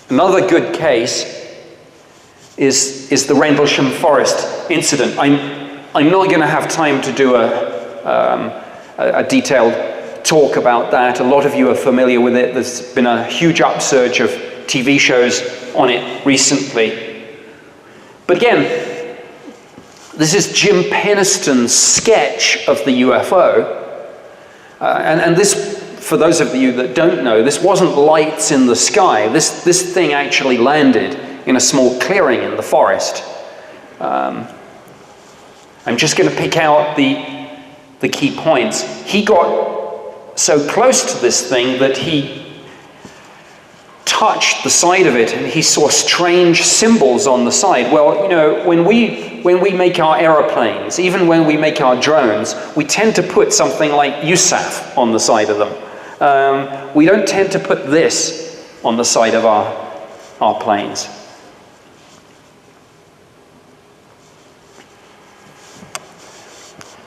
Another good case is the Rendlesham forest incident. I'm not going to have time to do a detailed talk about that. A lot of you are familiar with it. There's been a huge upsurge of TV shows on it recently. But again, this is Jim Penniston's sketch of the UFO. And this, for those of you that don't know, this wasn't lights in the sky. This thing actually landed in a small clearing in the forest. I'm just going to pick out the key points. He got so close to this thing that he touched the side of it and he saw strange symbols on the side. Well, you know, when we make our aeroplanes, even when we make our drones, we tend to put something like USAF on the side of them. We don't tend to put this on the side of our planes.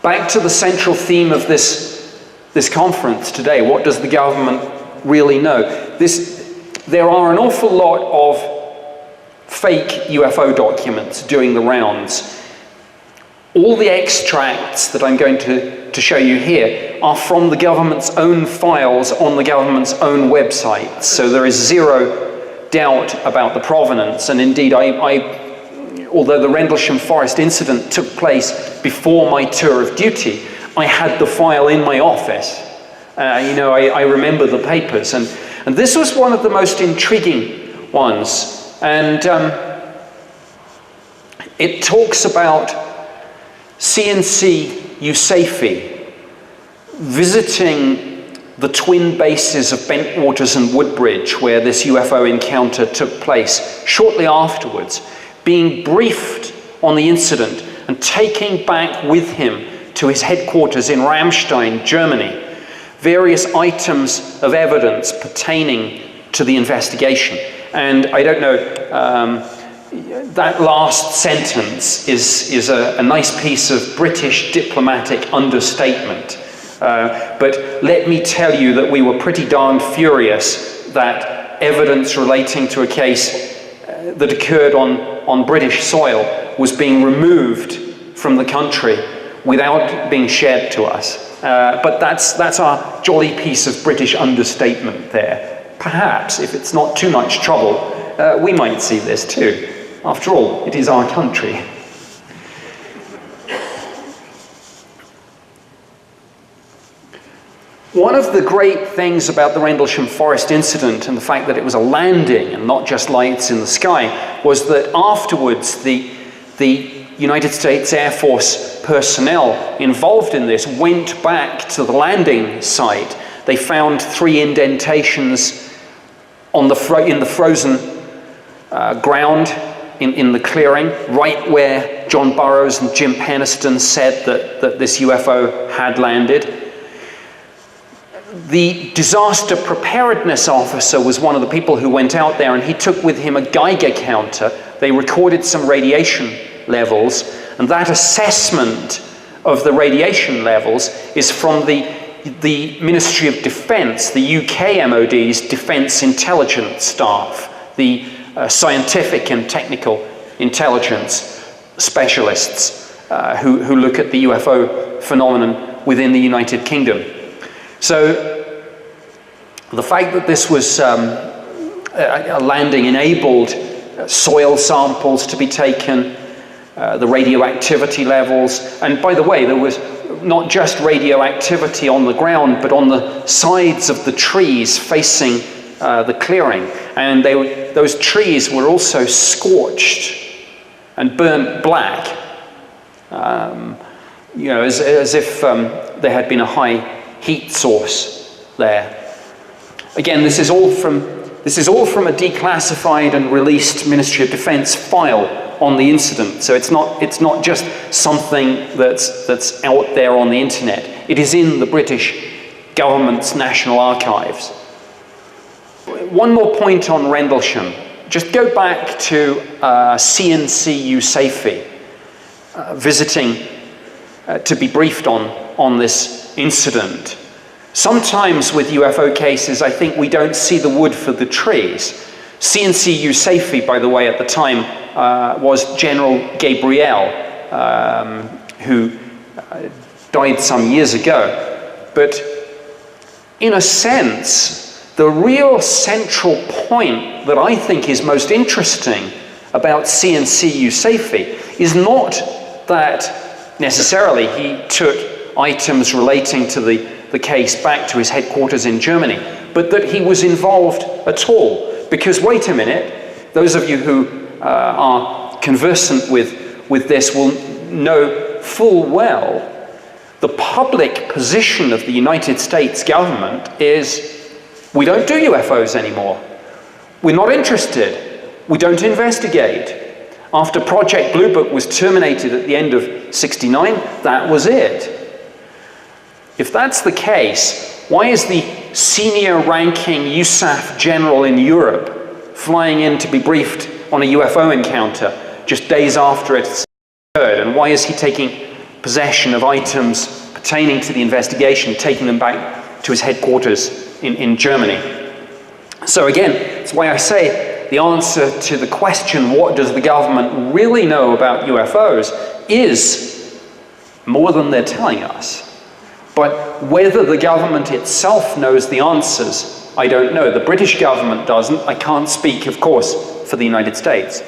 Back to the central theme of this conference today. What does the government really know? There are an awful lot of fake UFO documents doing the rounds. All the extracts that I'm going to show you here are from the government's own files on the government's own website. So there is zero doubt about the provenance. And indeed, although the Rendlesham Forest incident took place before my tour of duty, I had the file in my office. I remember the papers. And this was one of the most intriguing ones. And it talks about CNC USAFE visiting the twin bases of Bentwaters and Woodbridge, where this UFO encounter took place, shortly afterwards, being briefed on the incident and taking back with him to his headquarters in Ramstein, Germany, various items of evidence pertaining to the investigation. And I don't know, that last sentence is a nice piece of British diplomatic understatement. But let me tell you that we were pretty darn furious that evidence relating to a case that occurred on British soil was being removed from the country without being shared to us. But that's our jolly piece of British understatement there. Perhaps, if it's not too much trouble, we might see this too. After all, it is our country. One of the great things about the Rendlesham Forest incident and the fact that it was a landing and not just lights in the sky was that afterwards the United States Air Force personnel involved in this went back to the landing site. They found 3 indentations in the frozen ground in the clearing, right where John Burroughs and Jim Penniston said that this UFO had landed. The disaster preparedness officer was one of the people who went out there, and he took with him a Geiger counter. They recorded some radiation levels, and that assessment of the radiation levels is from the Ministry of Defence, the UK MOD's Defence Intelligence Staff, the scientific and technical intelligence specialists who look at the UFO phenomenon within the United Kingdom. So the fact that this was a landing enabled soil samples to be taken, the radioactivity levels, and by the way, there was not just radioactivity on the ground, but on the sides of the trees facing the clearing. And those trees were also scorched and burnt black, as if there had been a high heat source there. Again, this is all from a declassified and released Ministry of Defence file on the incident. So it's not just something that's out there on the internet. It is in the British government's National Archives. One more point on Rendlesham. Just go back to CNC USAFE visiting to be briefed on this incident. Sometimes with UFO cases, I think we don't see the wood for the trees. CNCU Safety, by the way, at the time was General Gabriel, who died some years ago. But in a sense, the real central point that I think is most interesting about CNCU Safety is not that necessarily he took items relating to the case back to his headquarters in Germany, but that he was involved at all. Because wait a minute, those of you who are conversant with this will know full well the public position of the United States government is, we don't do UFOs anymore. We're not interested. We don't investigate. After Project Blue Book was terminated at the end of '69, that was it. If that's the case, why is the senior ranking USAF general in Europe flying in to be briefed on a UFO encounter just days after it's occurred? And why is he taking possession of items pertaining to the investigation, taking them back to his headquarters in Germany? So again, that's why I say the answer to the question, what does the government really know about UFOs, is more than they're telling us. But whether the government itself knows the answers, I don't know. The British government doesn't. I can't speak, of course, for the United States.